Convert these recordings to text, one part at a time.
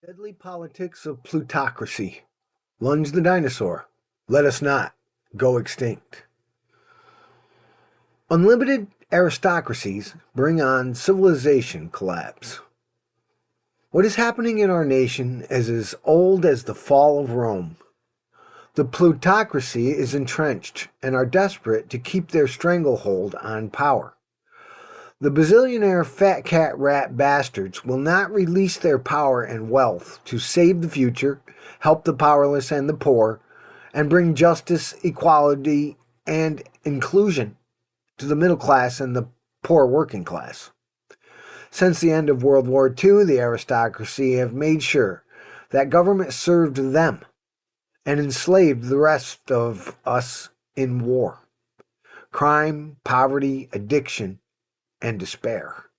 Deadly politics of plutocracy. Lunge the dinosaur. Let us not go extinct. Unlimited aristocracies bring on civilization collapse. What is happening in our nation is as old as the fall of Rome. The plutocracy is entrenched and are desperate to keep their stranglehold on power. The Bazillionaire fat cat rat bastards will not release their power and wealth to save the future, help the powerless and the poor, and bring justice, equality, and inclusion to the middle class and the poor working class. Since the end of World War II, the aristocracy have made sure that government served them and enslaved the rest of us in war. Crime, poverty, addiction, and despair.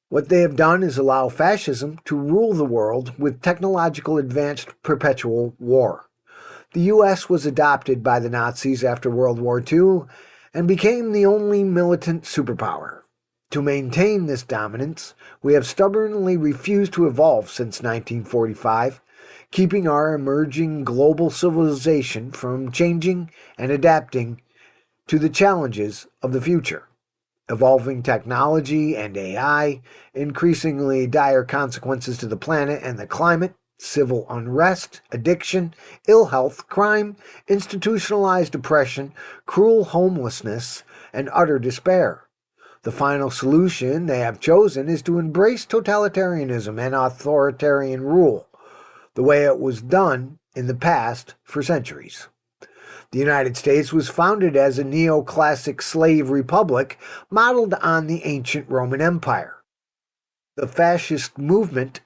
What they have done is allow fascism to rule the world with technological advanced perpetual war. The U.S. was adopted by the Nazis after World War II and became the only militant superpower. To maintain this dominance, we have stubbornly refused to evolve since 1945, keeping our emerging global civilization from changing and adapting to the challenges of the future. Evolving technology and AI, increasingly dire consequences to the planet and the climate, civil unrest, addiction, ill health, crime, institutionalized oppression, cruel homelessness, and utter despair. The final solution they have chosen is to embrace totalitarianism and authoritarian rule, the way it was done in the past for centuries. The United States was founded as a neoclassic slave republic modeled on the ancient Roman Empire. The fascist movement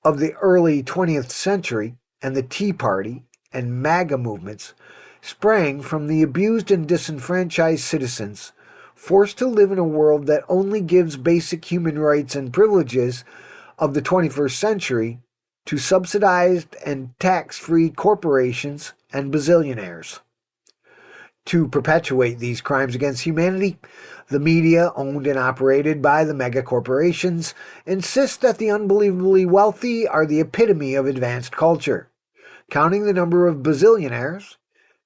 of the early 20th century and the Tea Party and MAGA movements sprang from the abused and disenfranchised citizens forced to live in a world that only gives basic human rights and privileges of the 21st century to subsidized and tax-free corporations and bazillionaires. To perpetuate these crimes against humanity, the media, owned and operated by the mega corporations, insist that the unbelievably wealthy are the epitome of advanced culture, counting the number of bazillionaires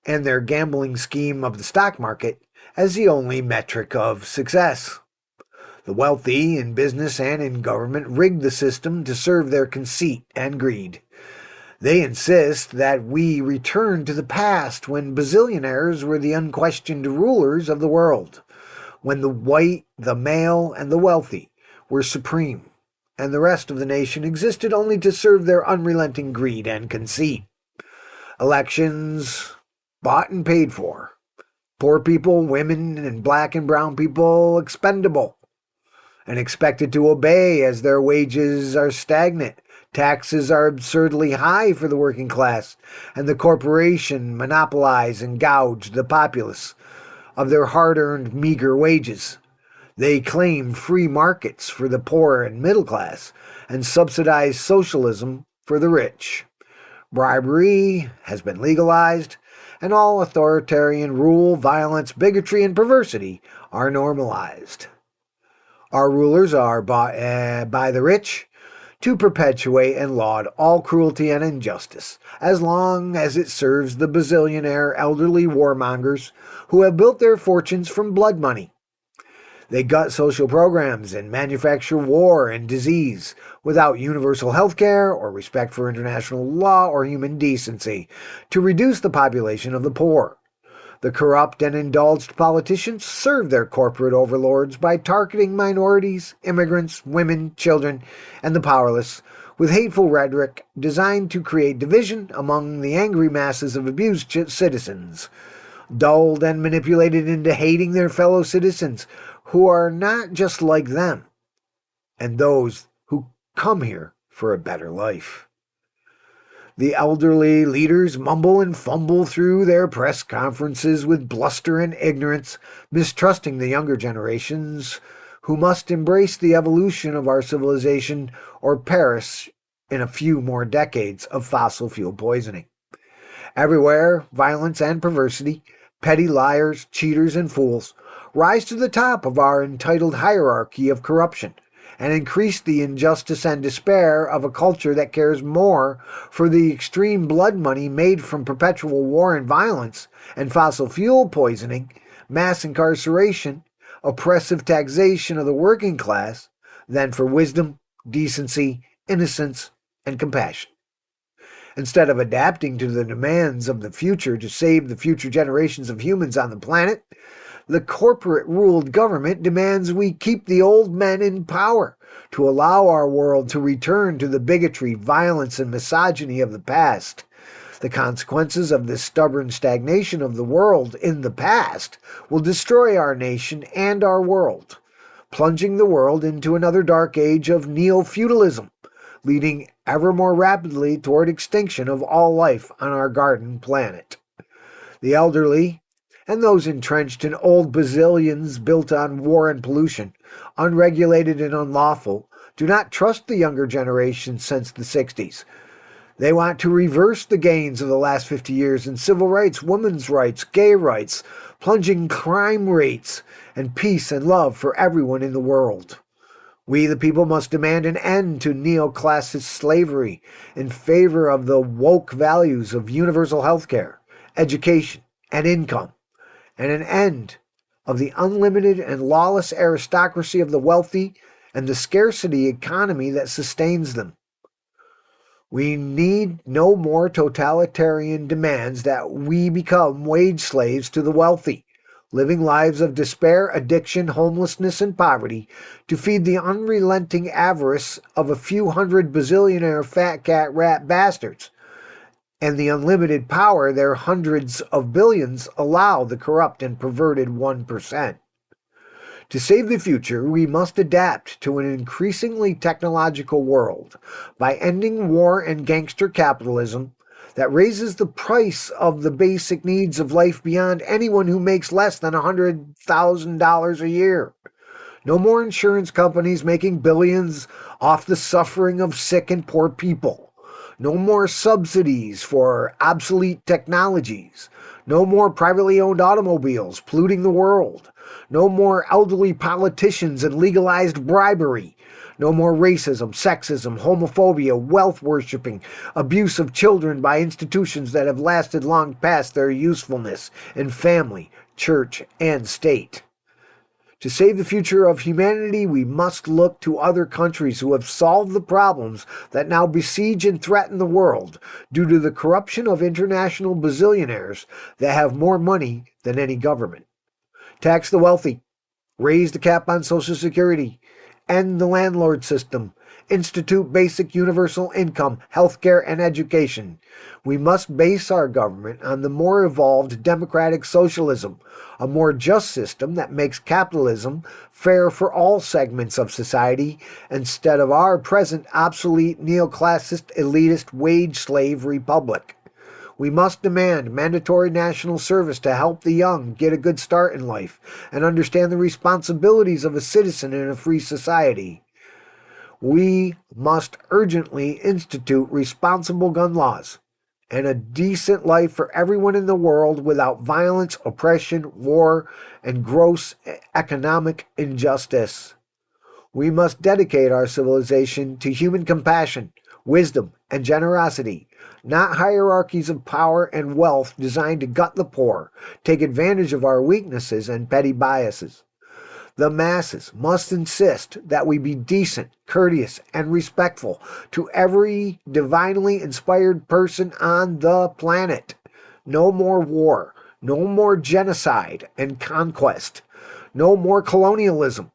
and their gambling scheme of the stock market as the only metric of success. The wealthy in business and in government rig the system to serve their conceit and greed. They insist that we return to the past when bazillionaires were the unquestioned rulers of the world, when the white, the male, and the wealthy were supreme, and the rest of the nation existed only to serve their unrelenting greed and conceit. Elections bought and paid for. Poor people, women, and black and brown people expendable and expected to obey as their wages are stagnant. Taxes are absurdly high for the working class, and the corporation monopolize and gouge the populace of their hard-earned meager wages. They claim free markets for the poor and middle class, and subsidize socialism for the rich. Bribery has been legalized, and all authoritarian rule, violence, bigotry, and perversity are normalized. Our rulers are bought by the rich to perpetuate and laud all cruelty and injustice, as long as it serves the bazillionaire elderly warmongers who have built their fortunes from blood money. They gut social programs and manufacture war and disease without universal health care or respect for international law or human decency to reduce the population of the poor. The corrupt and indulged politicians serve their corporate overlords by targeting minorities, immigrants, women, children, and the powerless with hateful rhetoric designed to create division among the angry masses of abused citizens, dulled and manipulated into hating their fellow citizens who are not just like them, and those who come here for a better life. The elderly leaders mumble and fumble through their press conferences with bluster and ignorance, mistrusting the younger generations who must embrace the evolution of our civilization or perish in a few more decades of fossil fuel poisoning. Everywhere, violence and perversity, petty liars, cheaters, and fools rise to the top of our entitled hierarchy of corruption and increase the injustice and despair of a culture that cares more for the extreme blood money made from perpetual war and violence and fossil fuel poisoning, mass incarceration, oppressive taxation of the working class, than for wisdom, decency, innocence, and compassion. Instead of adapting to the demands of the future to save the future generations of humans on the planet, the corporate-ruled government demands we keep the old men in power to allow our world to return to the bigotry, violence, and misogyny of the past. The consequences of this stubborn stagnation of the world in the past will destroy our nation and our world, plunging the world into another dark age of neo-feudalism, leading ever more rapidly toward extinction of all life on our garden planet. The elderly and those entrenched in old bazillions built on war and pollution, unregulated and unlawful, do not trust the younger generation since the 60s. They want to reverse the gains of the last 50 years in civil rights, women's rights, gay rights, plunging crime rates, and peace and love for everyone in the world. We, the people, must demand an end to neoclassist slavery in favor of the woke values of universal health care, education, and income, and an end of the unlimited and lawless aristocracy of the wealthy and the scarcity economy that sustains them. We need no more totalitarian demands that we become wage slaves to the wealthy, living lives of despair, addiction, homelessness, and poverty to feed the unrelenting avarice of a few hundred bazillionaire fat cat rat bastards, and the unlimited power their hundreds of billions allow the corrupt and perverted 1%. To save the future, we must adapt to an increasingly technological world by ending war and gangster capitalism that raises the price of the basic needs of life beyond anyone who makes less than $100,000 a year. No more insurance companies making billions off the suffering of sick and poor people. No more subsidies for obsolete technologies. No more privately owned automobiles polluting the world. No more elderly politicians and legalized bribery. No more racism, sexism, homophobia, wealth worshipping, abuse of children by institutions that have lasted long past their usefulness in family, church, and state. To save the future of humanity, we must look to other countries who have solved the problems that now besiege and threaten the world due to the corruption of international bazillionaires that have more money than any government. Tax the wealthy, raise the cap on Social Security, end the landlord system, institute basic universal income, healthcare, and education. We must base our government on the more evolved democratic socialism, a more just system that makes capitalism fair for all segments of society instead of our present obsolete neoclassist elitist wage slave republic. We must demand mandatory national service to help the young get a good start in life and understand the responsibilities of a citizen in a free society. We must urgently institute responsible gun laws and a decent life for everyone in the world without violence, oppression, war, and gross economic injustice. We must dedicate our civilization to human compassion, wisdom, and generosity, not hierarchies of power and wealth designed to gut the poor, take advantage of our weaknesses and petty biases. The masses must insist that we be decent, courteous, and respectful to every divinely inspired person on the planet. No more war, no more genocide and conquest, no more colonialism.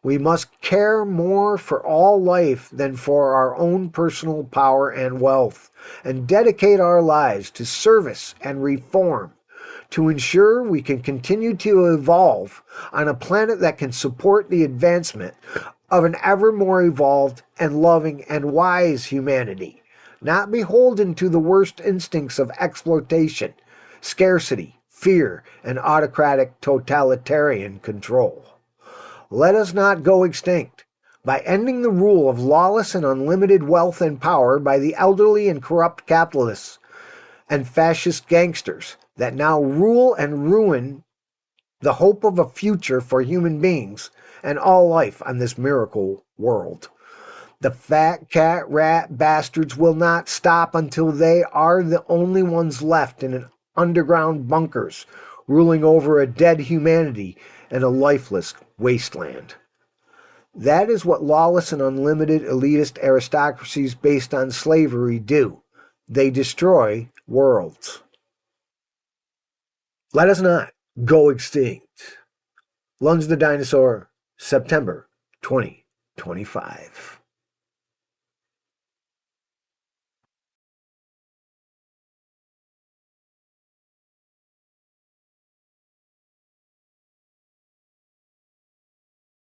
We must care more for all life than for our own personal power and wealth, and dedicate our lives to service and reform to ensure we can continue to evolve on a planet that can support the advancement of an ever more evolved and loving and wise humanity, not beholden to the worst instincts of exploitation, scarcity, fear, and autocratic totalitarian control. Let us not go extinct by ending the rule of lawless and unlimited wealth and power by the elderly and corrupt capitalists and fascist gangsters that now rule and ruin the hope of a future for human beings and all life on this miracle world. The fat cat rat bastards will not stop until they are the only ones left in an underground bunkers, ruling over a dead humanity and a lifeless wasteland. That is what lawless and unlimited elitist aristocracies based on slavery do. They destroy worlds. Let us not go extinct. Lunge the Dinosaur, September 2025.